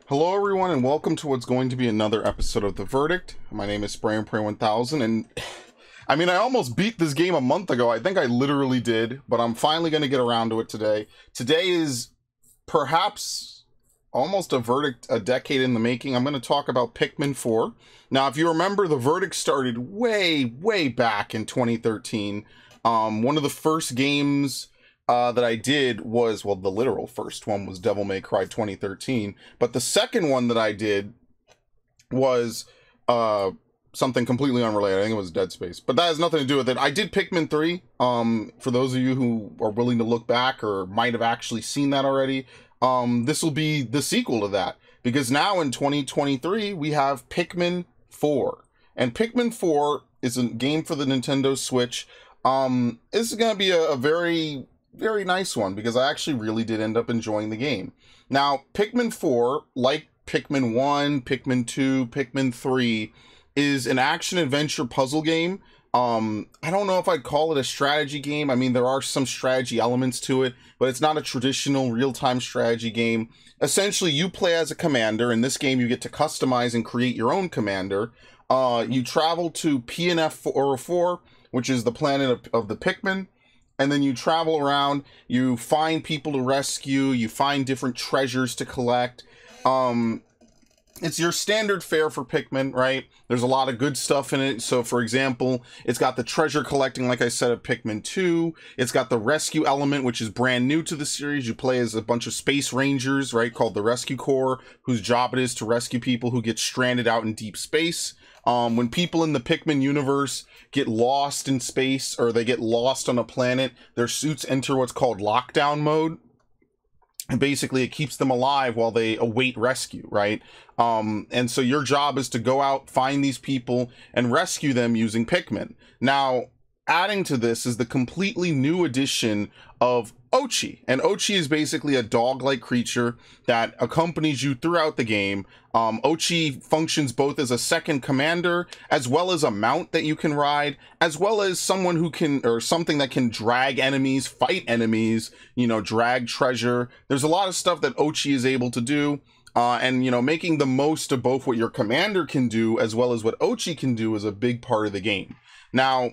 Hello, everyone, and welcome to what's going to be another episode of The Verdict. My name is Spray and Pray 1000, and I mean, I almost beat this game a month ago. I think I literally did, but I'm finally going to get around to it today. Today is perhaps almost a verdict a decade in the making. I'm going to talk about Pikmin 4. Now, if you remember, The Verdict started way back in 2013. One of the first games that I did was, well, the literal first one was Devil May Cry 2013, but the second one that I did was something completely unrelated. I think it was Dead Space, but that has nothing to do with it. I did Pikmin 3. For those of you who are willing to look back or might have actually seen that already, this will be the sequel to that, because now in 2023 we have Pikmin 4, and Pikmin 4 is a game for the Nintendo Switch. This is going to be a very nice one, because I actually really did end up enjoying the game. Now, Pikmin 4, like Pikmin 1, Pikmin 2, Pikmin 3, is an action-adventure puzzle game. I don't know if I'd call it a strategy game. I mean, there are some strategy elements to it, but it's not a traditional real-time strategy game. Essentially, you play as a commander. In this game, you get to customize and create your own commander. You travel to PNF 404, which is the planet of the Pikmin. And then you travel around, you find people to rescue, you find different treasures to collect. It's your standard fare for Pikmin, right? There's a lot of good stuff in it. So, for example, it's got the treasure collecting, like I said, of Pikmin 2. It's got the rescue element, which is brand new to the series. You play as a bunch of space rangers, right, called the Rescue Corps, whose job it is to rescue people who get stranded out in deep space. When people in the Pikmin universe get lost in space, or they get lost on a planet, their suits enter what's called lockdown mode. And basically it keeps them alive while they await rescue, right? And so your job is to go out, find these people, and rescue them using Pikmin. Now, adding to this is the completely new addition of Ochi. And Ochi is basically a dog-like creature that accompanies you throughout the game. Ochi functions both as a second commander, as well as a mount that you can ride, as well as someone who can, or something that can drag enemies, fight enemies, you know, drag treasure. There's a lot of stuff that Ochi is able to do. And, you know, making the most of both what your commander can do, as well as what Ochi can do, is a big part of the game. Now,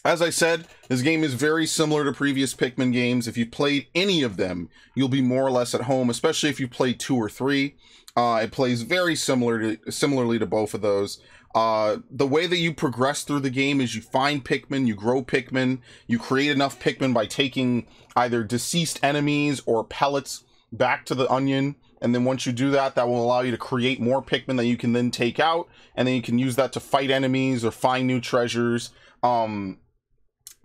as I said, this game is very similar to previous Pikmin games. If you've played any of them, you'll be more or less at home, especially if you played 2 or 3. It plays very similarly to both of those. The way that you progress through the game is you find Pikmin, you grow Pikmin, you create enough Pikmin by taking either deceased enemies or pellets back to the onion. And then once you do that, that will allow you to create more Pikmin that you can then take out, and then you can use that to fight enemies or find new treasures.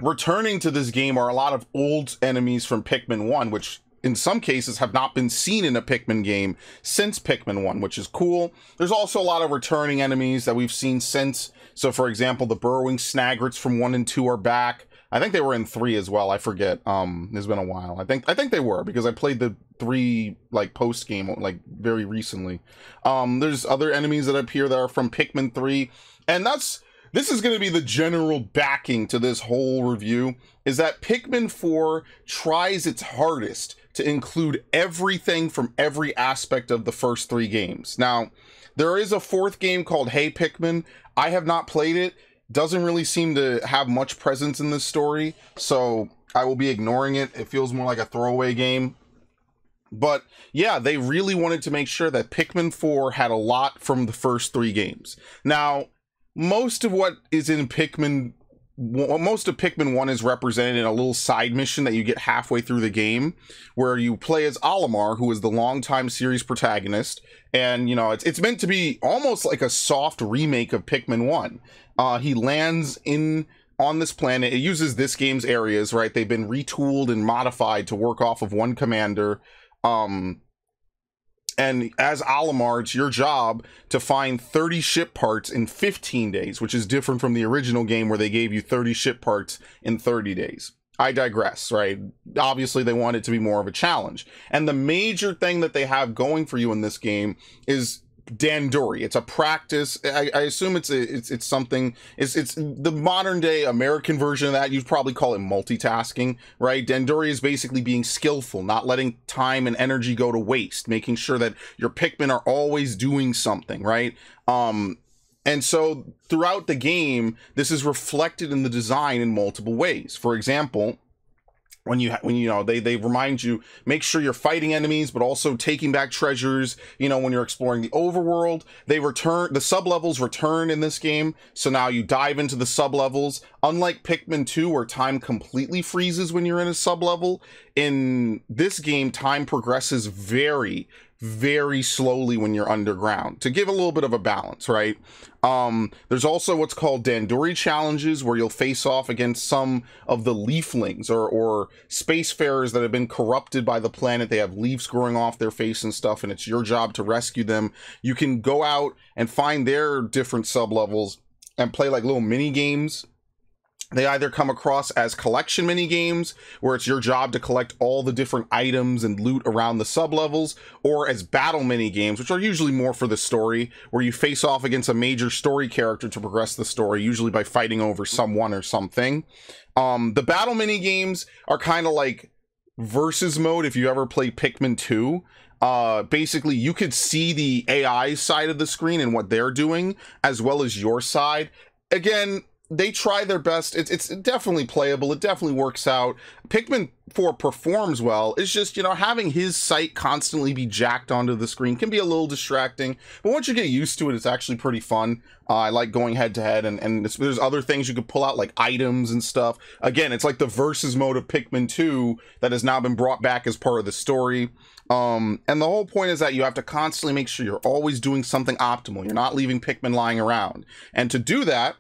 Returning to this game are a lot of old enemies from Pikmin 1, which in some cases have not been seen in a Pikmin game since Pikmin 1, which is cool. There's also a lot of returning enemies that we've seen since. So, for example, the burrowing Snagrets from 1 and 2 are back. I think they were in 3 as well. I forget. It's been a while. I think they were, because I played the 3 like post game like very recently. There's other enemies that appear that are from Pikmin 3, and this is going to be the general backing to this whole review, is that Pikmin 4 tries its hardest to include everything from every aspect of the first 3 games. Now, there is a 4th game called Hey Pikmin. I have not played it. Doesn't really seem to have much presence in this story, so I will be ignoring it. It feels more like a throwaway game. But yeah, they really wanted to make sure that Pikmin 4 had a lot from the first 3 games. Now, most of what is in most of Pikmin 1 is represented in a little side mission that you get halfway through the game, where you play as Olimar, who is the longtime series protagonist. And, you know, it's meant to be almost like a soft remake of Pikmin 1. He lands on this planet. It uses this game's areas, right? They've been retooled and modified to work off of one commander. And as Olimar, it's your job to find 30 ship parts in 15 days, which is different from the original game where they gave you 30 ship parts in 30 days. I digress, right? Obviously, they want it to be more of a challenge. And the major thing that they have going for you in this game is Dandori. It's a practice. I assume it's something. It's the modern day American version of that. You'd probably call it multitasking, right? Dandori is basically being skillful, not letting time and energy go to waste, making sure that your Pikmin are always doing something, right? And so throughout the game, this is reflected in the design in multiple ways. For example, when you know they remind you, make sure you're fighting enemies but also taking back treasures. You know, when you're exploring the overworld, the sublevels return in this game, so now you dive into the sublevels. Unlike Pikmin 2, where time completely freezes when you're in a sublevel, in this game time progresses very, very slowly when you're underground, to give a little bit of a balance, right? There's also what's called Dandori challenges, where you'll face off against some of the leaflings or spacefarers that have been corrupted by the planet. They have leaves growing off their face and stuff, and it's your job to rescue them. You can go out and find their different sublevels and play like little mini games. They either come across as collection mini games, where it's your job to collect all the different items and loot around the sublevels, or as battle mini games, which are usually more for the story, where you face off against a major story character to progress the story, usually by fighting over someone or something. The battle mini games are kind of like versus mode if you ever played Pikmin 2. Basically, you could see the AI side of the screen and what they're doing, as well as your side. Again, they try their best. It's definitely playable. It definitely works out. Pikmin 4 performs well. It's just, you know, having his sight constantly be jacked onto the screen can be a little distracting. But once you get used to it, it's actually pretty fun. I like going head to head, and there's other things you could pull out, like items and stuff. Again, it's like the versus mode of Pikmin 2 that has now been brought back as part of the story. And the whole point is that you have to constantly make sure you're always doing something optimal. You're not leaving Pikmin lying around. And to do that,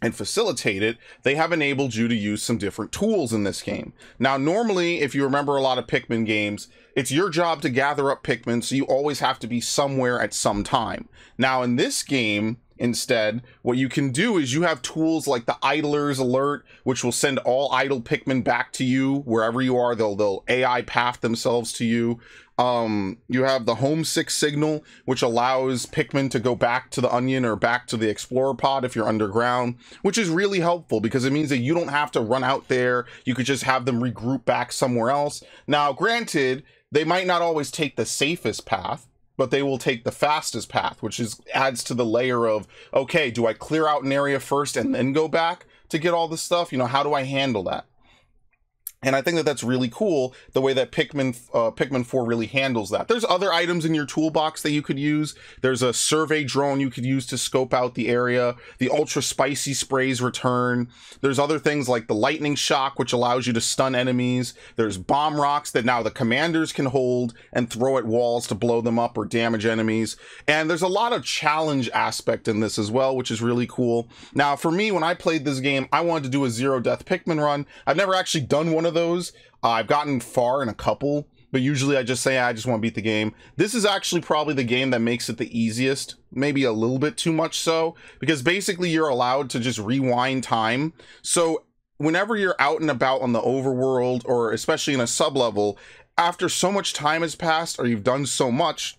and facilitate it, they have enabled you to use some different tools in this game. Now, normally, if you remember a lot of Pikmin games, it's your job to gather up Pikmin, so you always have to be somewhere at some time. Now, in this game, instead, what you can do is you have tools like the Idler's Alert, which will send all idle Pikmin back to you wherever you are. They'll AI path themselves to you. You have the Homesick Signal, which allows Pikmin to go back to the Onion or back to the Explorer Pod if you're underground, which is really helpful because it means that you don't have to run out there. You could just have them regroup back somewhere else. Now, granted, they might not always take the safest path, but they will take the fastest path, which adds to the layer of, okay, do I clear out an area first and then go back to get all this stuff? You know, how do I handle that? And I think that that's really cool, the way that Pikmin 4 really handles that. There's other items in your toolbox that you could use. There's a survey drone you could use to scope out the area. The ultra spicy sprays return. There's other things like the lightning shock, which allows you to stun enemies. There's bomb rocks that now the commanders can hold and throw at walls to blow them up or damage enemies. And there's a lot of challenge aspect in this as well, which is really cool. Now, for me, when I played this game, I wanted to do a zero death Pikmin run. I've never actually done one of those. I've gotten far in a couple, but usually I just say I just want to beat the game. This is actually probably the game that makes it the easiest, maybe a little bit too much so, because basically you're allowed to just rewind time. So whenever you're out and about on the overworld, or especially in a sublevel, after so much time has passed or you've done so much,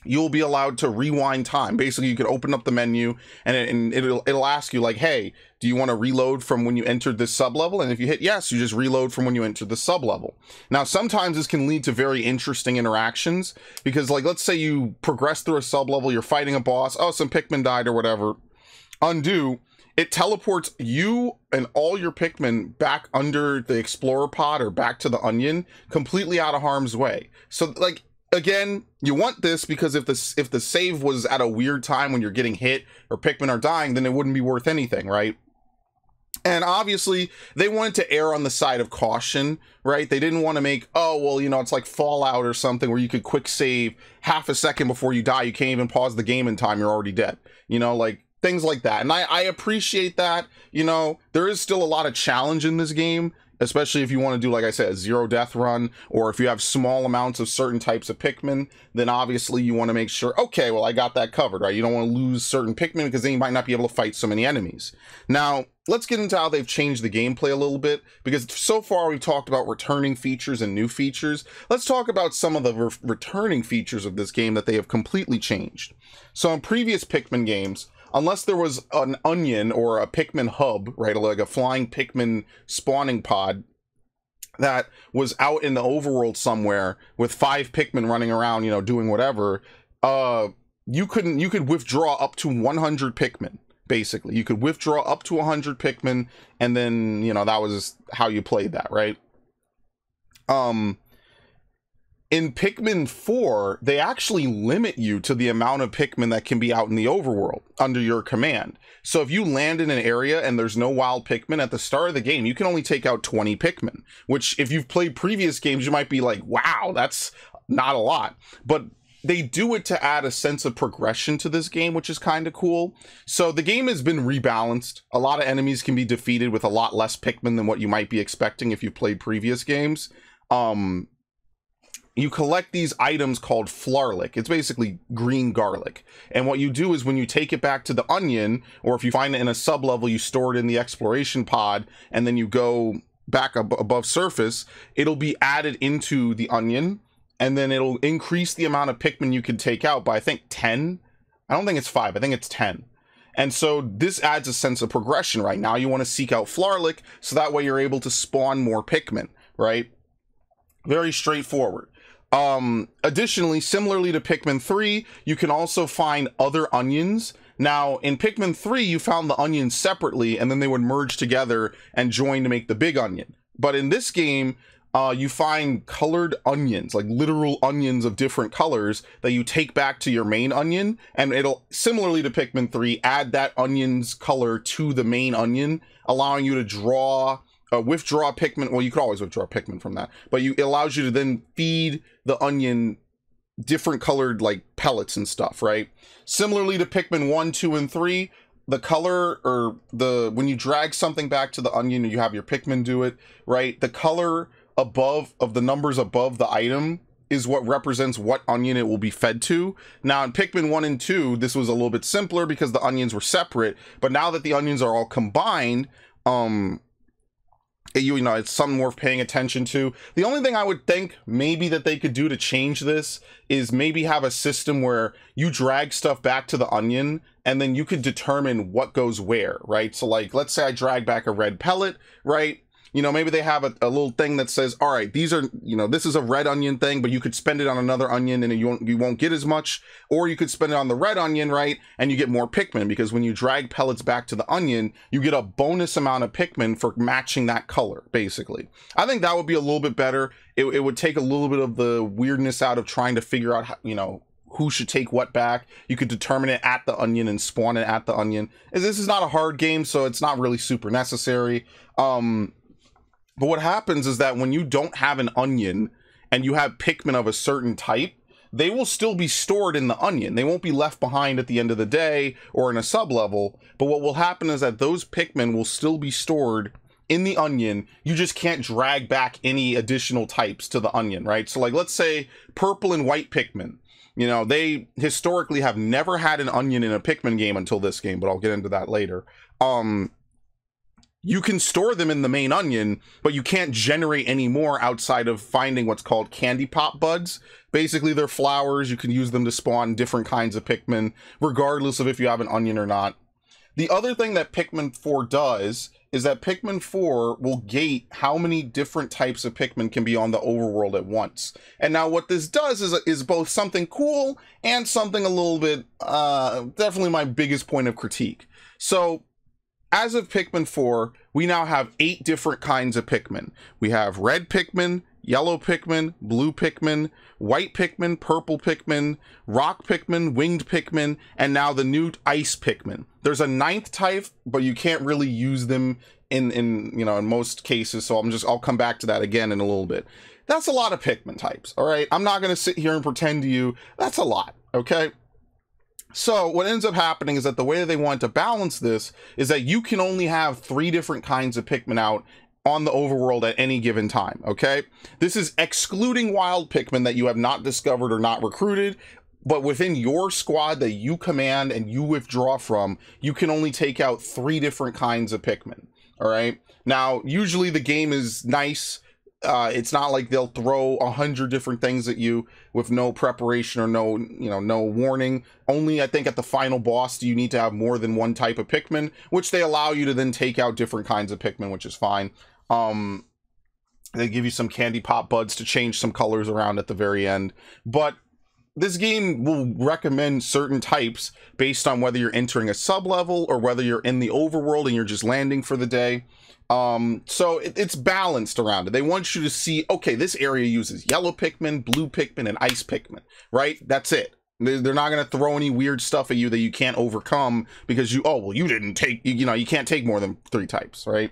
you'll be allowed to rewind time. Basically, you can open up the menu and it'll ask you like, hey, do you want to reload from when you entered this sublevel? And if you hit yes, you just reload from when you entered the sublevel. Now, sometimes this can lead to very interesting interactions because, like, let's say you progress through a sublevel, you're fighting a boss, oh, some Pikmin died or whatever. Undo, it teleports you and all your Pikmin back under the Explorer Pod or back to the Onion, completely out of harm's way. So, like, again, you want this because if the save was at a weird time when you're getting hit or Pikmin are dying, then it wouldn't be worth anything, right? And obviously, they wanted to err on the side of caution, right? They didn't want to make, oh, well, you know, it's like Fallout or something where you could quick save half a second before you die. You can't even pause the game in time. You're already dead. You know, like things like that. And I appreciate that. You know, there is still a lot of challenge in this game. especially if you want to do, like I said, a zero death run, or if you have small amounts of certain types of Pikmin, then obviously you want to make sure, okay, well, I got that covered, right? You don't want to lose certain Pikmin because then you might not be able to fight so many enemies. Now, let's get into how they've changed the gameplay a little bit, because so far we've talked about returning features and new features. Let's talk about some of the returning features of this game that they have completely changed. So in previous Pikmin games, unless there was an onion or a Pikmin hub, right, like a flying Pikmin spawning pod that was out in the overworld somewhere with 5 Pikmin running around, you know, doing whatever, you could withdraw up to 100 Pikmin. Basically, you could withdraw up to 100 Pikmin, and then, you know, that was how you played that, right? In Pikmin 4, they actually limit you to the amount of Pikmin that can be out in the overworld under your command. So if you land in an area and there's no wild Pikmin at the start of the game, you can only take out 20 Pikmin, which if you've played previous games, you might be like, wow, that's not a lot. But they do it to add a sense of progression to this game, which is kind of cool. So the game has been rebalanced. A lot of enemies can be defeated with a lot less Pikmin than what you might be expecting if you played previous games. You collect these items called Flarlic. It's basically green garlic. And what you do is when you take it back to the onion, or if you find it in a sub-level, you store it in the exploration pod, and then you go back above surface, it'll be added into the onion, and then it'll increase the amount of Pikmin you can take out by, I think, 10. I don't think it's 5. I think it's 10. And so this adds a sense of progression, right? Now you want to seek out Flarlic, so that way you're able to spawn more Pikmin, right? Very straightforward. Additionally, similarly to Pikmin 3, you can also find other onions. Now, in Pikmin 3, you found the onions separately, and then they would merge together and join to make the big onion. But in this game, you find colored onions, like literal onions of different colors that you take back to your main onion, and it'll, similarly to Pikmin 3, add that onion's color to the main onion, allowing you to withdraw Pikmin. Well, you could always withdraw Pikmin from that, but it allows you to then feed the onion different colored like pellets and stuff, right? Similarly to Pikmin 1, 2, and 3, the color, or when you drag something back to the onion and you have your Pikmin do it, right? The color above of the numbers above the item is what represents what onion it will be fed to. Now in Pikmin 1 and 2, this was a little bit simpler because the onions were separate, but now that the onions are all combined, you know, it's something worth paying attention to. The only thing I would think maybe that they could do to change this is maybe have a system where you drag stuff back to the onion and then you could determine what goes where, right? So like, let's say I drag back a red pellet, right? You know, maybe they have a little thing that says, all right, these are, you know, this is a red onion thing, but you could spend it on another onion and you won't get as much. Or you could spend it on the red onion, right? And you get more Pikmin, because when you drag pellets back to the onion, you get a bonus amount of Pikmin for matching that color, basically. I think that would be a little bit better. It would take a little bit of the weirdness out of trying to figure out how, you know, who should take what back. You could determine it at the onion and spawn it at the onion. This is not a hard game, so it's not really super necessary. But what happens is that when you don't have an onion and you have Pikmin of a certain type, they will still be stored in the onion. They won't be left behind at the end of the day or in a sub-level. But what will happen is that those Pikmin will still be stored in the onion. You just can't drag back any additional types to the onion, right? So like, let's say purple and white Pikmin. You know, they historically have never had an onion in a Pikmin game until this game, but I'll get into that later. You can store them in the main onion, but you can't generate any more outside of finding what's called candy pop buds. Basically, they're flowers. You can use them to spawn different kinds of Pikmin, regardless of if you have an onion or not. The other thing that Pikmin 4 does is that Pikmin 4 will gate how many different types of Pikmin can be on the overworld at once. And now what this does is both something cool and something a little bit, definitely my biggest point of critique. So, as of Pikmin 4, we now have 8 different kinds of Pikmin. We have red Pikmin, yellow Pikmin, blue Pikmin, white Pikmin, purple Pikmin, rock Pikmin, winged Pikmin, and now the new ice Pikmin. There's a 9th type, but you can't really use them in most cases, so I'll come back to that again in a little bit. That's a lot of Pikmin types, all right? I'm not going to sit here and pretend to you that's a lot, okay? So what ends up happening is that the way that they want to balance this is that you can only have 3 different kinds of Pikmin out on the overworld at any given time, okay? This is excluding wild Pikmin that you have not discovered or not recruited, but within your squad that you command and you withdraw from, you can only take out 3 different kinds of Pikmin, all right? Now, usually the game is nice. It's not like they'll throw 100 different things at you with no preparation or no warning. Only, I think, at the final boss do you need to have more than one type of Pikmin, which they allow you to then take out different kinds of Pikmin, which is fine. They give you some candy pop buds to change some colors around at the very end. But this game will recommend certain types based on whether you're entering a sub-level or whether you're in the overworld and you're just landing for the day. So it's balanced around it. They want you to see, okay, this area uses yellow Pikmin, blue Pikmin, and ice Pikmin, right? That's it. They're not going to throw any weird stuff at you that you can't overcome because you didn't take, you can't take more than 3 types, right?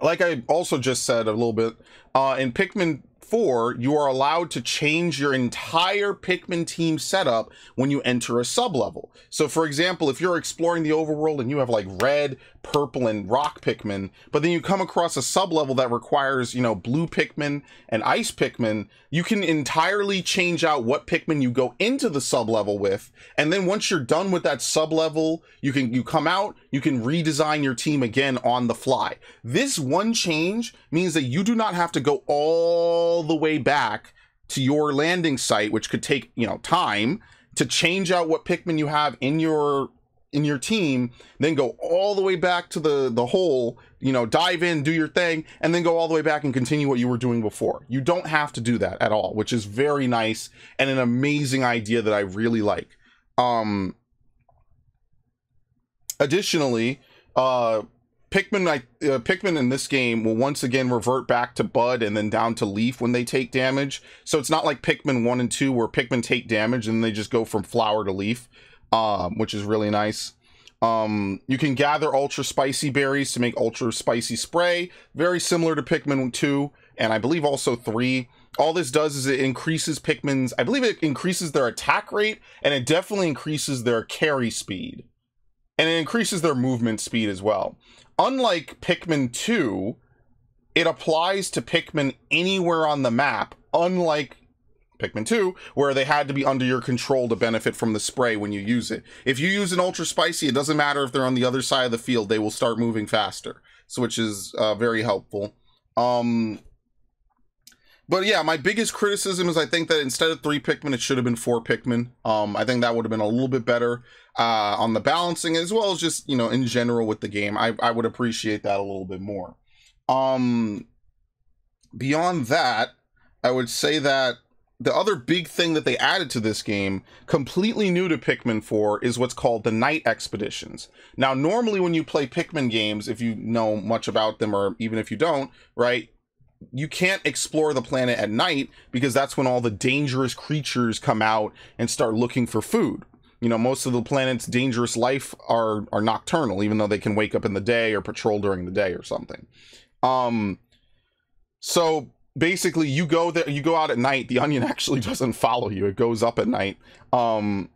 Like I also just said a little bit, in Pikmin 4, you are allowed to change your entire Pikmin team setup when you enter a sub-level. So for example, if you're exploring the overworld and you have like red, purple, and rock Pikmin, but then you come across a sub-level that requires, blue Pikmin and ice Pikmin, you can entirely change out what Pikmin you go into the sub-level with, and then once you're done with that sub-level, you come out, you can redesign your team again on the fly. This one change means that you do not have to go all the way back to your landing site, which could take time to change out what Pikmin you have in your team, then go all the way back to the hole, dive in, do your thing, and then go all the way back and continue what you were doing before. You don't have to do that at all, which is very nice and an amazing idea that I really like. Additionally, Pikmin in this game will once again revert back to Bud and then down to Leaf when they take damage. So it's not like Pikmin 1 and 2 where Pikmin take damage and they just go from Flower to Leaf, which is really nice. You can gather ultra spicy berries to make ultra spicy spray, very similar to Pikmin 2 and I believe also 3. All this does is it increases Pikmin's, I believe it increases their attack rate, and it definitely increases their carry speed. And it increases their movement speed as well. Unlike Pikmin 2, it applies to Pikmin anywhere on the map, unlike Pikmin 2, where they had to be under your control to benefit from the spray when you use it. If you use an Ultra Spicy, it doesn't matter if they're on the other side of the field, they will start moving faster, so which is very helpful. But yeah, my biggest criticism is I think that instead of 3 Pikmin, it should have been 4 Pikmin. I think that would have been a little bit better on the balancing, as well as just, in general with the game. I would appreciate that a little bit more. Beyond that, I would say that the other big thing that they added to this game, completely new to Pikmin 4, is what's called the Night Expeditions. Now, normally when you play Pikmin games, if you know much about them, or even if you don't, right, you can't explore the planet at night because that's when all the dangerous creatures come out and start looking for food. Most of the planet's dangerous life are nocturnal, even though they can wake up in the day or patrol during the day or something. So basically you go there, you go out at night, the onion actually doesn't follow you, it goes up at night. And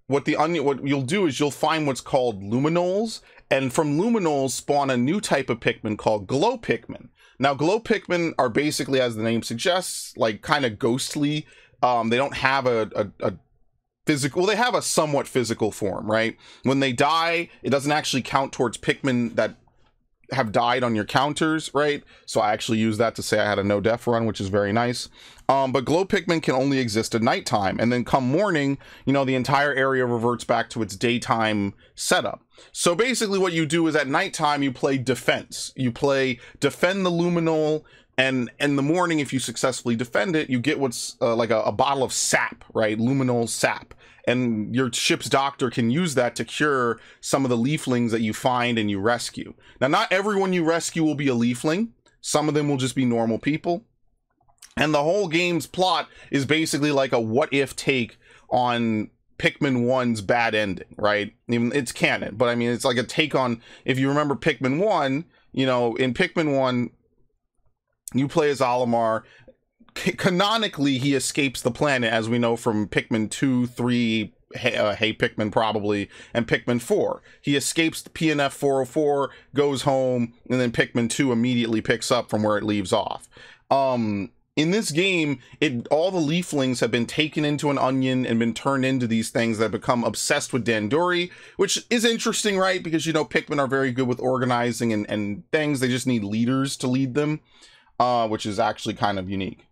what you'll do is you'll find what's called luminoles, and from luminoles spawn a new type of Pikmin called glow Pikmin. Now, glow Pikmin are basically, as the name suggests, like kind of ghostly. They don't have a physical, well, they have a somewhat physical form, right? When they die, it doesn't actually count towards Pikmin that have died on your counters, right? So I actually use that to say I had a no-death run, which is very nice. But glow Pikmin can only exist at nighttime, and then come morning, the entire area reverts back to its daytime setup. So basically what you do is at nighttime you play defense. You play defend the luminol, and in the morning, if you successfully defend it, you get what's like a bottle of sap, right? Luminol sap. And your ship's doctor can use that to cure some of the leaflings that you find and you rescue. Now, not everyone you rescue will be a leafling. Some of them will just be normal people. And the whole game's plot is basically like a what-if take on Pikmin 1's bad ending, right? Even it's canon, but I mean, it's like a take on, if you remember Pikmin 1, in Pikmin 1, you play as Olimar. Canonically, he escapes the planet, as we know from Pikmin 2, 3, Hey Pikmin probably, and Pikmin 4. He escapes the PNF 404, goes home, and then Pikmin 2 immediately picks up from where it leaves off. In this game, all the leaflings have been taken into an onion and been turned into these things that become obsessed with Dandori, which is interesting, right? Because, you know, Pikmin are very good with organizing and things. They just need leaders to lead them, which is actually kind of unique.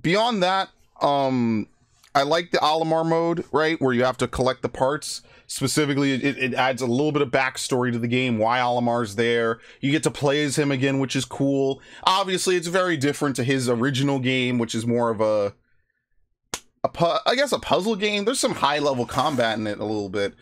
Beyond that, I like the Olimar mode, right? Where you have to collect the parts. Specifically, it adds a little bit of backstory to the game, why Olimar's there. You get to play as him again, which is cool. Obviously, it's very different to his original game, which is more of a puzzle game. There's some high-level combat in it a little bit.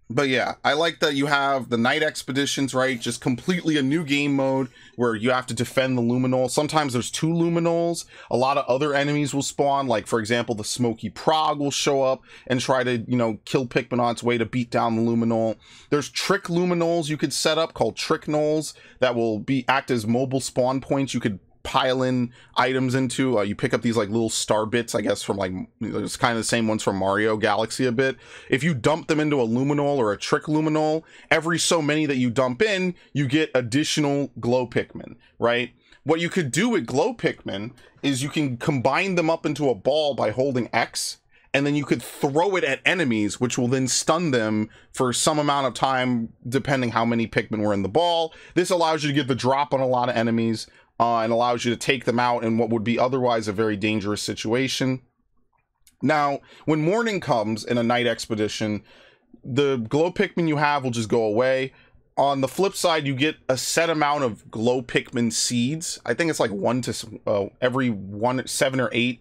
But yeah, I like that you have the night expeditions, right? Just completely a new game mode where you have to defend the luminol. Sometimes there's 2 luminols. A lot of other enemies will spawn. Like, for example, the Smoky Prog will show up and try to, you know, kill Pikmin on its way to beat down the luminol. There's trick luminols you could set up called trick nulls that will act as mobile spawn points. You could pile in items into. You pick up these like little star bits, I guess, from like, it's kind of the same ones from Mario Galaxy a bit. If you dump them into a luminol or a trick luminol, every so many that you dump in, you get additional glow Pikmin, right? What you could do with glow Pikmin is you can combine them up into a ball by holding X, and then you could throw it at enemies, which will then stun them for some amount of time, depending how many Pikmin were in the ball. This allows you to get the drop on a lot of enemies, and allows you to take them out in what would be otherwise a very dangerous situation. Now, when morning comes in a night expedition, the glow Pikmin you have will just go away. On the flip side, you get a set amount of glow Pikmin seeds. I think it's like every 7 or 8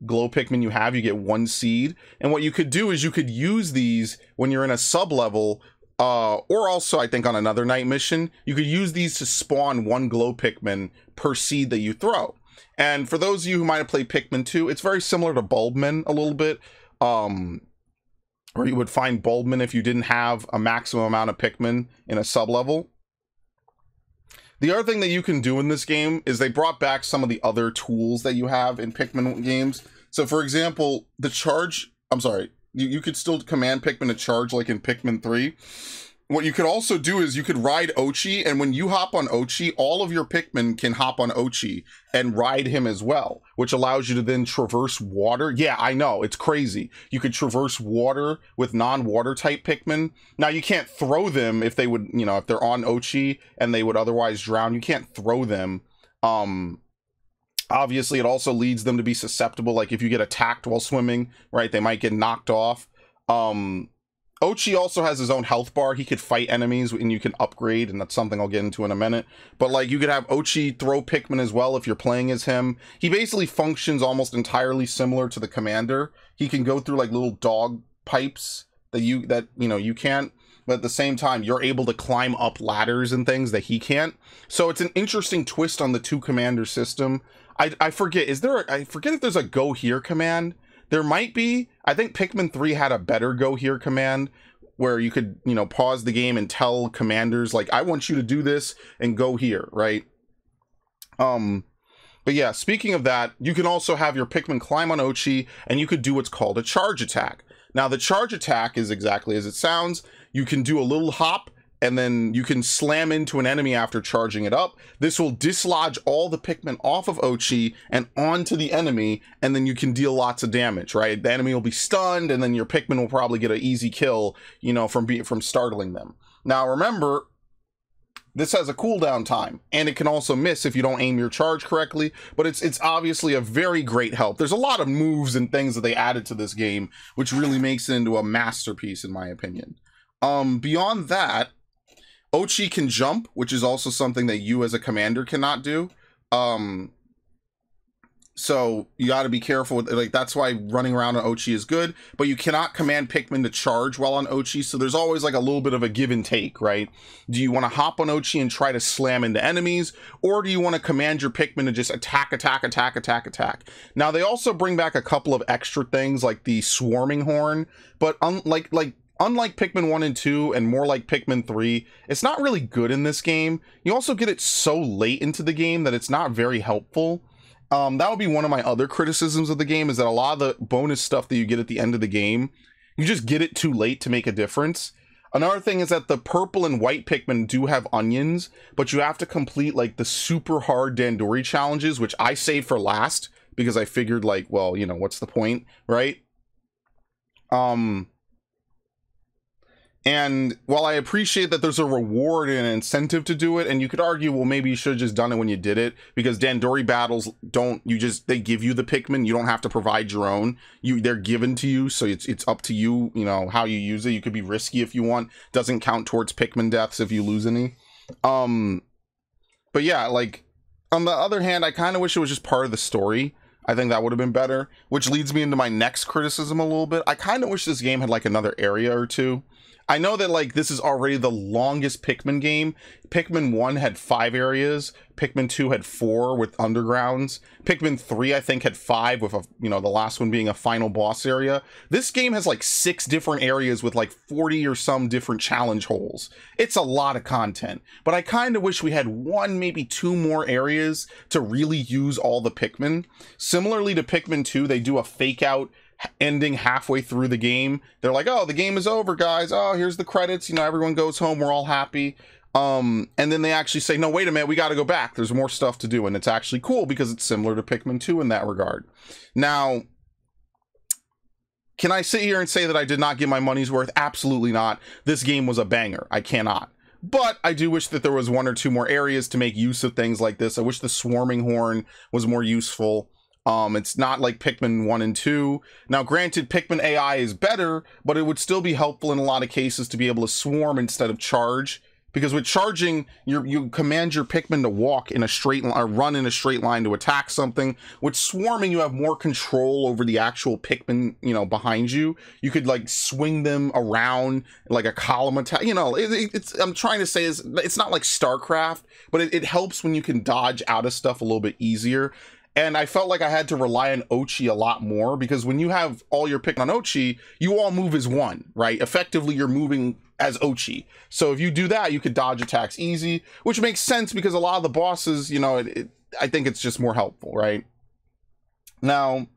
glow Pikmin you have, you get 1 seed. And what you could do is you could use these when you're in a sub-level, or also, I think on another night mission, you could use these to spawn 1 glow Pikmin per seed that you throw. And for those of you who might have played Pikmin 2, it's very similar to Bulbmin a little bit. Or you would find Bulbmin if you didn't have a maximum amount of Pikmin in a sub-level. The other thing that you can do in this game is they brought back some of the other tools that you have in Pikmin games. So for example, the charge, you could still command Pikmin to charge like in Pikmin 3. What you could also do is you could ride Ochi, and when you hop on Ochi, all of your Pikmin can hop on Ochi and ride him as well, which allows you to then traverse water. Yeah, I know, it's crazy. You could traverse water with non-water type Pikmin. Now, you can't throw them if they would, you know, if they're on Ochi and they would otherwise drown. You can't throw them. Obviously, it also leads them to be susceptible. Like if you get attacked while swimming, right, they might get knocked off. Ochi also has his own health bar. He could fight enemies and you can upgrade, and that's something I'll get into in a minute. But like you could have Ochi throw Pikmin as well if you're playing as him. He basically functions almost entirely similar to the commander. He can go through like little dog pipes that you can't, but at the same time you're able to climb up ladders and things that he can't. So it's an interesting twist on the 2 commander system. I forget if there's a go here command. There might be. I think Pikmin 3 had a better go here command where you could, you know, pause the game and tell commanders like, I want you to do this and go here, right? But yeah, speaking of that, you can also have your Pikmin climb on Ochi and you could do what's called a charge attack. Now the charge attack is exactly as it sounds. You can do a little hop and then you can slam into an enemy after charging it up. This will dislodge all the Pikmin off of Ochi and onto the enemy, and then you can deal lots of damage, right? The enemy will be stunned, and then your Pikmin will probably get an easy kill, you know, from startling them. Now remember, this has a cooldown time, and it can also miss if you don't aim your charge correctly, but it's obviously a very great help. There's a lot of moves and things that they added to this game, which really makes it into a masterpiece, in my opinion. Beyond that, Ochi can jump, which is also something that you as a commander cannot do. So you got to be careful with, like, that's why running around on Ochi is good, but you cannot command Pikmin to charge while on Ochi. So there's always like a little bit of a give and take, right? Do you want to hop on Ochi and try to slam into enemies, or do you want to command your Pikmin to just attack? Now they also bring back a couple of extra things like the swarming horn, but unlike Pikmin 1 and 2 and more like Pikmin 3, it's not really good in this game. You also get it so late into the game that it's not very helpful. That would be one of my other criticisms of the game, is that a lot of the bonus stuff that you get at the end of the game, you just get it too late to make a difference. Another thing is that the purple and white Pikmin do have onions, but you have to complete like the super hard Dandori challenges, which I saved for last because I figured like, well, you know, what's the point, right? And while I appreciate that there's a reward and an incentive to do it, and you could argue, well, maybe you should have just done it when you did it, because Dandori battles they give you the Pikmin, you don't have to provide your own. They're given to you, so it's up to you, you know, how you use it. You could be risky if you want. Doesn't count towards Pikmin deaths if you lose any. But yeah, like, on the other hand, I kind of wish it was just part of the story. I think that would have been better, which leads me into my next criticism a little bit. I kind of wish this game had like another area or two. I know that like this is already the longest Pikmin game. Pikmin 1 had 5 areas. Pikmin 2 had 4 with undergrounds. Pikmin 3 I think had 5 with the last one being a final boss area. This game has like 6 different areas with like 40 or some different challenge holes. It's a lot of content, but I kind of wish we had 1, maybe 2 more areas to really use all the Pikmin. Similarly to Pikmin 2, they do a fake out ending halfway through the game. They're like, oh, the game is over, guys. Oh, here's the credits. You know, everyone goes home. We're all happy. And then they actually say, no, wait a minute. We got to go back. There's more stuff to do. And it's actually cool because it's similar to Pikmin 2 in that regard. Now, can I sit here and say that I did not get my money's worth? Absolutely not. This game was a banger. I cannot. But I do wish that there was 1 or 2 more areas to make use of things like this. I wish the swarming horn was more useful. It's not like Pikmin 1 and 2. Now, granted, Pikmin AI is better, but it would still be helpful in a lot of cases to be able to swarm instead of charge. Because with charging, you command your Pikmin to walk in a straight line, or run in a straight line to attack something. With swarming, you have more control over the actual Pikmin, you know, behind you. You could like swing them around like a column attack. You know, I'm trying to say is it's not like StarCraft, but it helps when you can dodge out of stuff a little bit easier. And I felt like I had to rely on Ochi a lot more, because when you have all your Pikmin on Ochi, you all move as one, right? Effectively, you're moving as Ochi. So if you do that, you could dodge attacks easy, which makes sense because a lot of the bosses, you know, I think it's just more helpful, right? Now,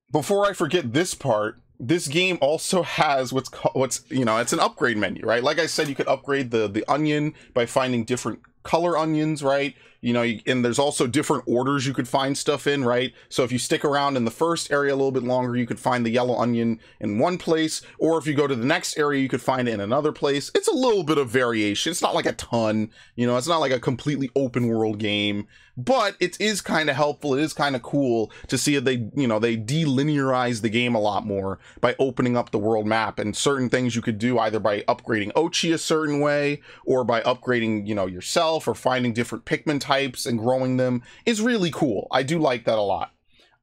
before I forget this part, this game also has it's an upgrade menu, right? Like I said, you could upgrade the onion by finding different color onions, right? You know, and there's also different orders you could find stuff in, right? So if you stick around in the first area a little bit longer, you could find the yellow onion in one place, or if you go to the next area, you could find it in another place. It's a little bit of variation. It's not like a ton, you know, it's not like a completely open world game, but it is kind of helpful. It is kind of cool to see that they delinearize the game a lot more by opening up the world map, and certain things you could do either by upgrading Ochi a certain way, or by upgrading, you know, yourself, or finding different Pikmin types and growing them is really cool. I do like that a lot.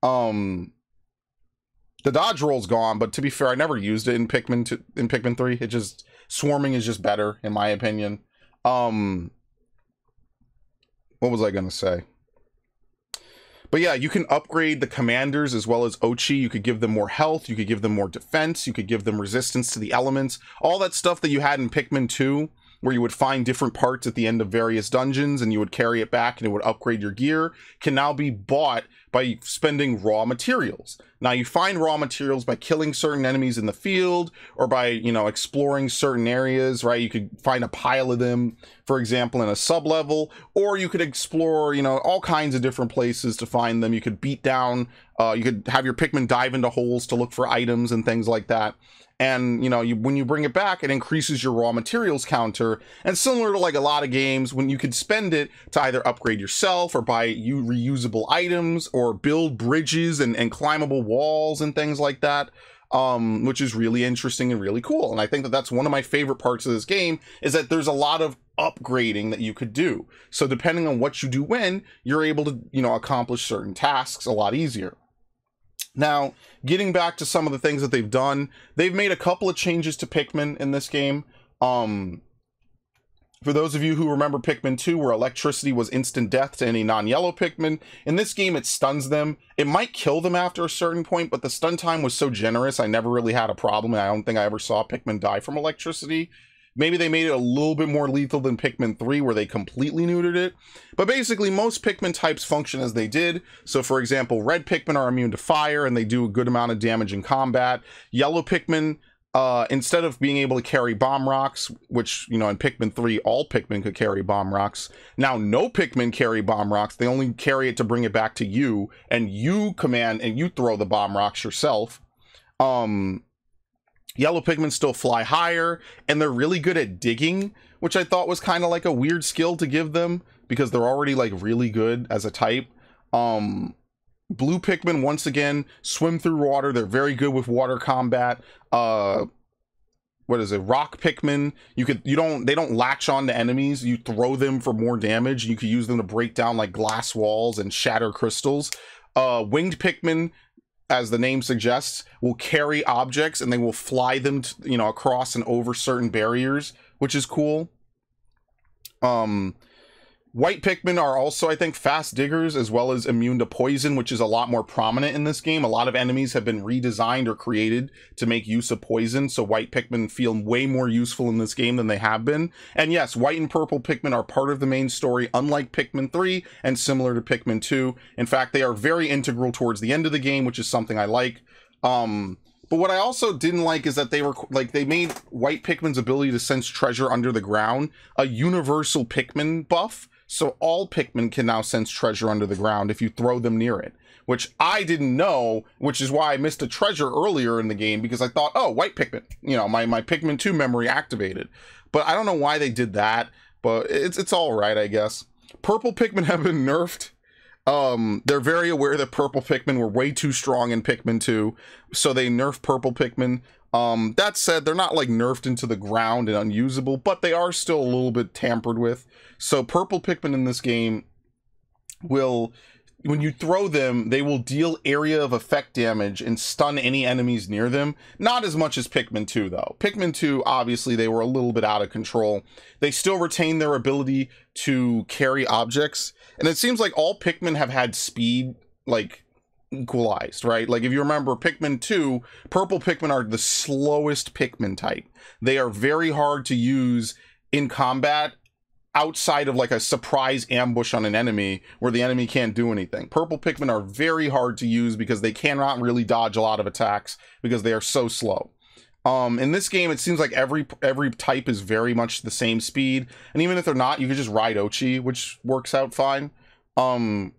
The dodge roll's gone, but to be fair, I never used it in Pikmin 3. It just, swarming is just better in my opinion. What was I gonna say? But yeah, you can upgrade the commanders as well as Ochi. You could give them more health, you could give them more defense, you could give them resistance to the elements. All that stuff that you had in Pikmin 2, where you would find different parts at the end of various dungeons and you would carry it back and it would upgrade your gear, can now be bought by spending raw materials. Now, you find raw materials by killing certain enemies in the field, or by, you know, exploring certain areas, right? You could find a pile of them, for example, in a sub-level, or you could explore, you know, all kinds of different places to find them. You could beat down, you could have your Pikmin dive into holes to look for items and things like that. And, you know, when you bring it back, it increases your raw materials counter. And similar to like a lot of games, when you could spend it to either upgrade yourself, or buy reusable items, or build bridges and climbable walls and things like that, which is really interesting and really cool. And I think that that's one of my favorite parts of this game, is that there's a lot of upgrading that you could do. So depending on what you do when, you're able to, you know, accomplish certain tasks a lot easier. Now, getting back to some of the things that they've done, they've made a couple of changes to Pikmin in this game. For those of you who remember Pikmin 2, where electricity was instant death to any non-yellow Pikmin, in this game it stuns them. It might kill them after a certain point, but the stun time was so generous, I never really had a problem, and I don't think I ever saw Pikmin die from electricity. Maybe they made it a little bit more lethal than Pikmin 3, where they completely neutered it. But basically, most Pikmin types function as they did. So, for example, red Pikmin are immune to fire, and they do a good amount of damage in combat. Yellow Pikmin, instead of being able to carry bomb rocks, which, you know, in Pikmin 3, all Pikmin could carry bomb rocks. Now, no Pikmin carry bomb rocks. They only carry it to bring it back to you, and you command and you throw the bomb rocks yourself. Yellow Pikmin still fly higher, and they're really good at digging, which I thought was kind of like a weird skill to give them, because they're already like really good as a type. Blue Pikmin, once again, swim through water. They're very good with water combat. What is it? Rock Pikmin, they don't latch on to enemies. You throw them for more damage. You could use them to break down like glass walls and shatter crystals. Winged Pikmin, as the name suggests, will carry objects, and they will fly them to, you know, across and over certain barriers, which is cool. White Pikmin are also, I think, fast diggers, as well as immune to poison, which is a lot more prominent in this game. A lot of enemies have been redesigned or created to make use of poison, so white Pikmin feel way more useful in this game than they have been. And yes, white and purple Pikmin are part of the main story, unlike Pikmin 3 and similar to Pikmin 2. In fact, they are very integral towards the end of the game, which is something I like. But what I also didn't like is that they made white Pikmin's ability to sense treasure under the ground a universal Pikmin buff. So all Pikmin can now sense treasure under the ground if you throw them near it, which I didn't know, which is why I missed a treasure earlier in the game, because I thought, oh, white Pikmin, you know, my Pikmin 2 memory activated. But I don't know why they did that, but it's all right, I guess. Purple Pikmin have been nerfed. They're very aware that purple Pikmin were way too strong in Pikmin 2, so they nerfed purple Pikmin. That said, they're not like nerfed into the ground and unusable, but they are still a little bit tampered with. So purple Pikmin in this game will, when you throw them, they will deal area of effect damage and stun any enemies near them. Not as much as Pikmin 2 though. Pikmin 2, obviously they were a little bit out of control. They still retain their ability to carry objects, and it seems like all Pikmin have had speed like equalized, right? Like if you remember Pikmin 2, purple Pikmin are the slowest Pikmin type. They are very hard to use in combat outside of like a surprise ambush on an enemy where the enemy can't do anything. Purple Pikmin are very hard to use because they cannot really dodge a lot of attacks because they are so slow. In this game, it seems like every type is very much the same speed, and even if they're not, you can just ride Ochi, which works out fine. Other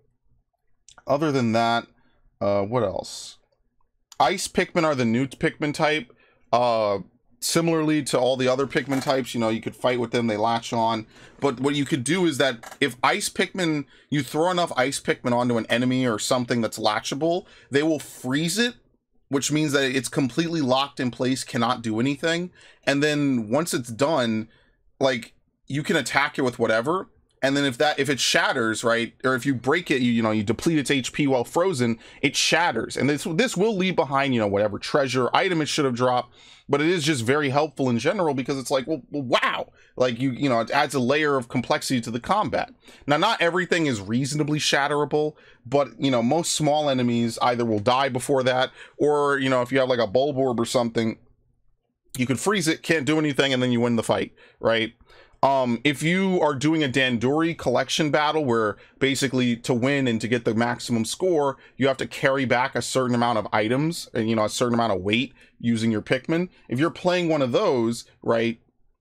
than that, what else? Ice Pikmin are the new Pikmin type. Similarly to all the other Pikmin types, you know, you could fight with them, they latch on. But what you could do is that if Ice Pikmin, you throw enough Ice Pikmin onto an enemy or something that's latchable, they will freeze it, which means that it's completely locked in place, cannot do anything. And then once it's done, like, you can attack it with whatever. And then if it shatters, right, or if you break it, you know, you deplete its HP while frozen, it shatters. And this will leave behind, you know, whatever treasure item it should have dropped. But it is just very helpful in general because it's like, well, wow, like you know, it adds a layer of complexity to the combat. Now, not everything is reasonably shatterable, but you know, most small enemies either will die before that, or you know, if you have like a Bulborb or something, you could freeze it, can't do anything, and then you win the fight, right? If you are doing a Dandori collection battle where basically to win and to get the maximum score, you have to carry back a certain amount of items and, you know, a certain amount of weight using your Pikmin. If you're playing one of those, right,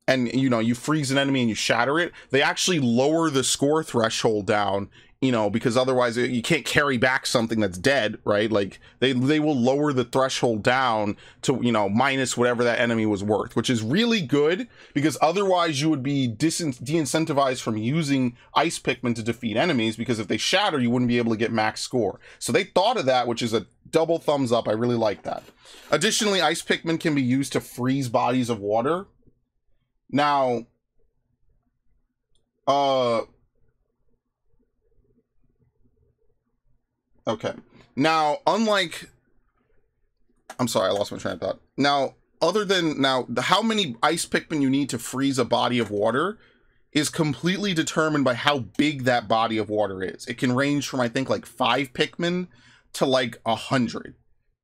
and, you know, you freeze an enemy and you shatter it, they actually lower the score threshold down, you know, because otherwise you can't carry back something that's dead, right? Like they will lower the threshold down to, you know, minus whatever that enemy was worth, which is really good because otherwise you would be de-incentivized from using Ice Pikmin to defeat enemies, because if they shatter, you wouldn't be able to get max score. So they thought of that, which is a double thumbs up. I really like that. Additionally, Ice Pikmin can be used to freeze bodies of water. Now, okay. Now, unlike... I'm sorry, I lost my train of thought. Now, other than... Now, how many Ice Pikmin you need to freeze a body of water is completely determined by how big that body of water is. It can range from, I think, like 5 Pikmin to, like, 100.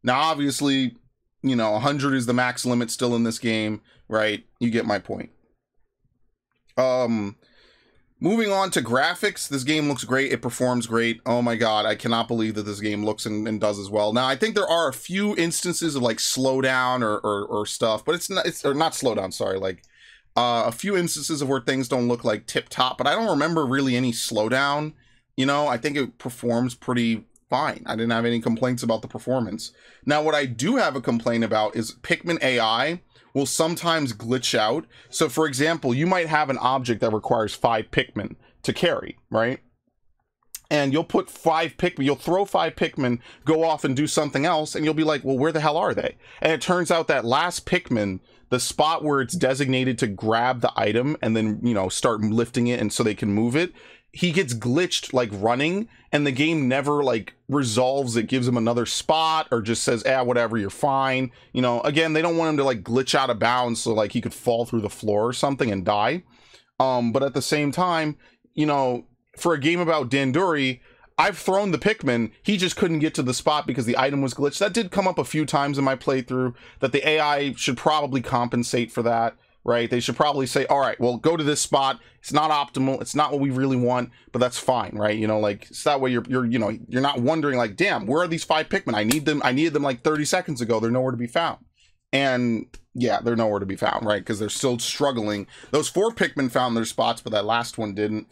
Now, obviously, you know, 100 is the max limit still in this game, right? You get my point. Moving on to graphics, this game looks great. It performs great. Oh my god, I cannot believe that this game looks and does as well. Now, I think there are a few instances of like slowdown or stuff, but it's not slowdown, sorry, like a few instances of where things don't look like tip top, but I don't remember really any slowdown. You know, I think it performs pretty fine. I didn't have any complaints about the performance. Now, what I do have a complaint about is Pikmin AI will sometimes glitch out. So for example, you might have an object that requires 5 Pikmin to carry, right? And you'll put 5 Pikmin, you'll throw 5 Pikmin, go off and do something else, and you'll be like, well, where the hell are they? And it turns out that last Pikmin, the spot where it's designated to grab the item and then, you know, start lifting it and so they can move it, he gets glitched like running, and the game never like resolves it, gives him another spot, or just says, whatever, you're fine. You know, again, they don't want him to like glitch out of bounds so like he could fall through the floor or something and die. But at the same time, you know, for a game about Danduri, I've thrown the Pikmin, he just couldn't get to the spot because the item was glitched. That did come up a few times in my playthrough, that the AI should probably compensate for that. Right? They should probably say, all right, well, go to this spot. It's not optimal. It's not what we really want, but that's fine, right? You know, like, so that way you're not wondering like, damn, where are these 5 Pikmin? I needed them like 30 seconds ago. They're nowhere to be found. And yeah, they're nowhere to be found, right? Because they're still struggling. Those 4 Pikmin found their spots, but that last one didn't.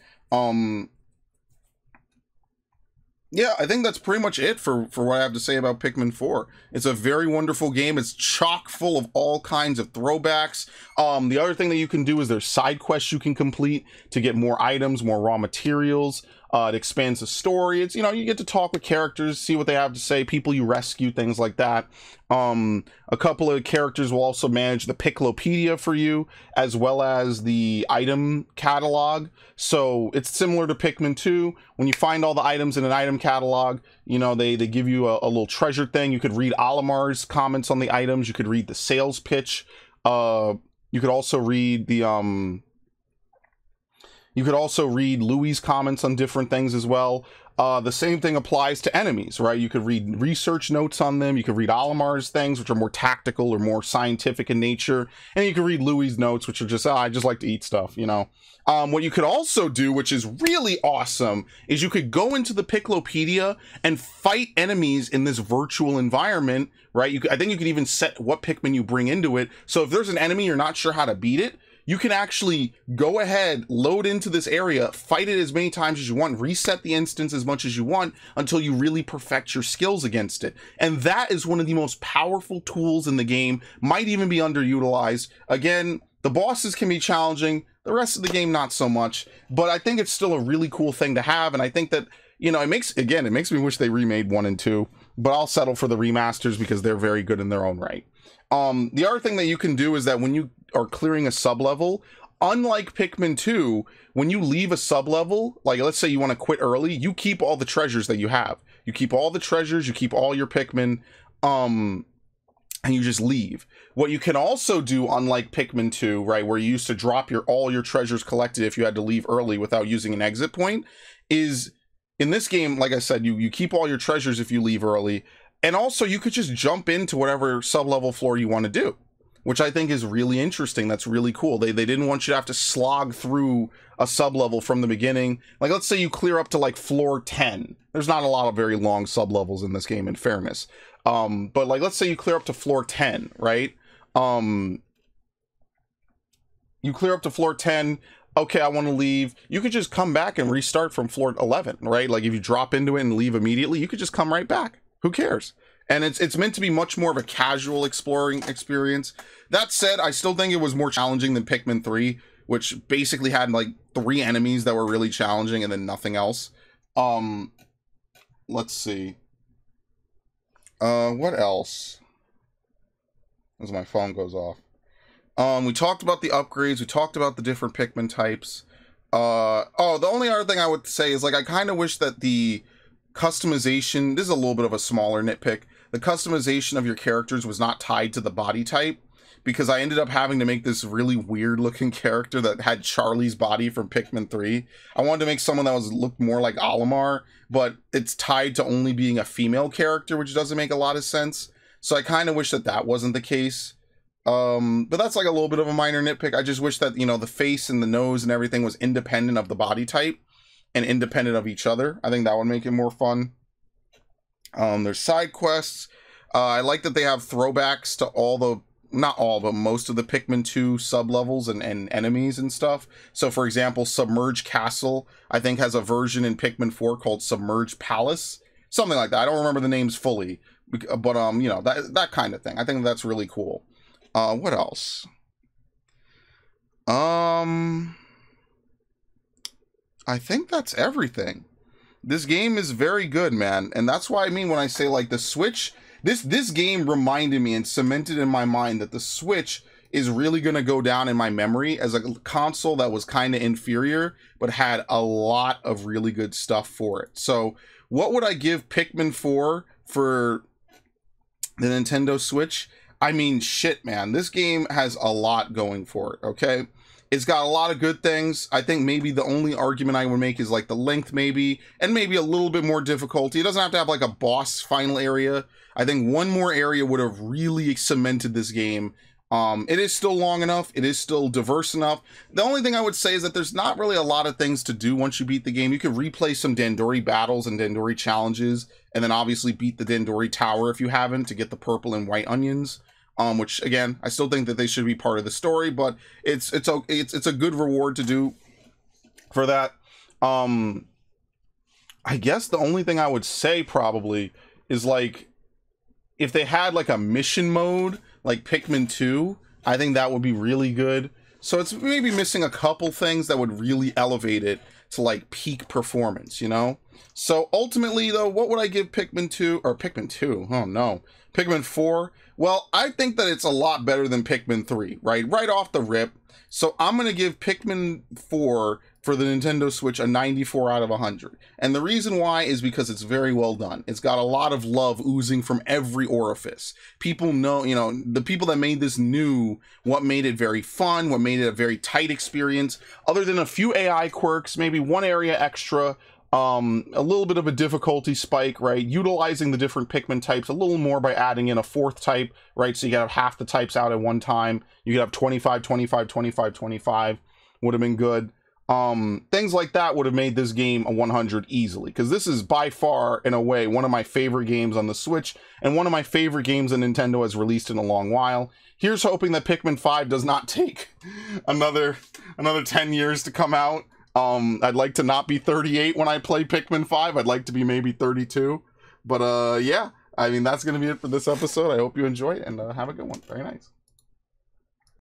Yeah, I think that's pretty much it for what I have to say about Pikmin 4. It's a very wonderful game. It's chock full of all kinds of throwbacks. The other thing that you can do is there's side quests you can complete to get more items, more raw materials. It expands the story. It's, you know, you get to talk with characters, see what they have to say, people you rescue, things like that. A couple of characters will also manage the Picklopedia for you, as well as the item catalog. So it's similar to Pikmin 2. When you find all the items in an item catalog, you know, they give you a little treasure thing. You could read Olimar's comments on the items. You could read the sales pitch. You could also read the You could also read Louis' comments on different things as well. The same thing applies to enemies, right? You could read research notes on them. You could read Olimar's things, which are more tactical or more scientific in nature. And you could read Louis' notes, which are just, I just like to eat stuff, you know? What you could also do, which is really awesome, is you could go into the Picklopedia and fight enemies in this virtual environment, right? I think you could even set what Pikmin you bring into it. So if there's an enemy, you're not sure how to beat it, you can actually go ahead, load into this area, fight it as many times as you want, reset the instance as much as you want until you really perfect your skills against it. And that is one of the most powerful tools in the game, might even be underutilized. Again, the bosses can be challenging, the rest of the game not so much, but I think it's still a really cool thing to have, and I think that, you know, it makes me wish they remade 1 and 2, but I'll settle for the remasters because they're very good in their own right. The other thing that you can do is that when you are clearing a sub-level, unlike Pikmin 2, when you leave a sub-level, like let's say you want to quit early, you keep all the treasures that you have. You keep all the treasures, you keep all your Pikmin, and you just leave. What you can also do, unlike Pikmin 2, right, where you used to drop all your treasures collected if you had to leave early without using an exit point, is in this game, like I said, you keep all your treasures if you leave early. And also, you could just jump into whatever sub-level floor you want to do, which I think is really interesting. That's really cool. They didn't want you to have to slog through a sub-level from the beginning. Like, let's say you clear up to, like, floor 10. There's not a lot of very long sub-levels in this game, in fairness. But, like, let's say you clear up to floor 10, right? You clear up to floor 10. Okay, I want to leave. You could just come back and restart from floor 11, right? Like, if you drop into it and leave immediately, you could just come right back. Who cares? And it's meant to be much more of a casual exploring experience. That said, I still think it was more challenging than Pikmin 3, which basically had like 3 enemies that were really challenging and then nothing else. Let's see. What else? As my phone goes off. We talked about the upgrades. We talked about the different Pikmin types. The only other thing I would say is, like, I kind of wish that the customization, this is a little bit of a smaller nitpick, the customization of your characters was not tied to the body type, because I ended up having to make this really weird looking character that had Charlie's body from Pikmin 3. I wanted to make someone that looked more like Olimar, but it's tied to only being a female character, which doesn't make a lot of sense. So I kind of wish that wasn't the case. But that's like a little bit of a minor nitpick. I just wish that, you know, the face and the nose and everything was independent of the body type and independent of each other. I think that would make it more fun. There's side quests. I like that they have throwbacks to all the, not all, but most of the Pikmin 2 sub-levels and enemies and stuff. So, for example, Submerged Castle, I think, has a version in Pikmin 4 called Submerged Palace. Something like that. I don't remember the names fully, but, you know, that kind of thing. I think that's really cool. What else? I think that's everything. This game is very good, man. And that's why I mean when I say, like, the Switch, this game reminded me and cemented in my mind that the Switch is really going to go down in my memory as a console that was kind of inferior, but had a lot of really good stuff for it. So what would I give Pikmin 4 for the Nintendo Switch? I mean, shit, man. This game has a lot going for it, okay? It's got a lot of good things. I think maybe the only argument I would make is like the length maybe, and maybe a little bit more difficulty. It doesn't have to have like a boss final area. I think one more area would have really cemented this game. It is still long enough. It is still diverse enough. The only thing I would say is that there's not really a lot of things to do once you beat the game. You could replay some Dandori battles and Dandori challenges, and then obviously beat the Dandori Tower if you haven't to get the purple and white onions. Which again, I still think that they should be part of the story, but it's a good reward to do for that. I guess the only thing I would say probably is like if they had like a mission mode like Pikmin 2, I think that would be really good. So it's maybe missing a couple things that would really elevate it to like peak performance, you know? So ultimately though, what would I give Pikmin 2 or Pikmin 2? Oh no. Pikmin 4? Well, I think that it's a lot better than Pikmin 3, right? Right off the rip. So I'm going to give Pikmin 4 for the Nintendo Switch a 94 out of 100. And the reason why is because it's very well done. It's got a lot of love oozing from every orifice. People know, you know, the people that made this knew what made it very fun, what made it a very tight experience. Other than a few AI quirks, maybe one area extra, a little bit of a difficulty spike, right? Utilizing the different Pikmin types a little more by adding in a fourth type, right? So you could have half the types out at one time. You could have 25, 25, 25, 25. Would have been good. Things like that would have made this game a 100 easily, because this is by far, in a way, one of my favorite games on the Switch, and one of my favorite games that Nintendo has released in a long while. Here's hoping that Pikmin 5 does not take another 10 years to come out. I'd like to not be 38 when I play Pikmin 5. I'd like to be maybe 32. But yeah, I mean, that's going to be it for this episode. I hope you enjoy it, and have a good one. Very nice.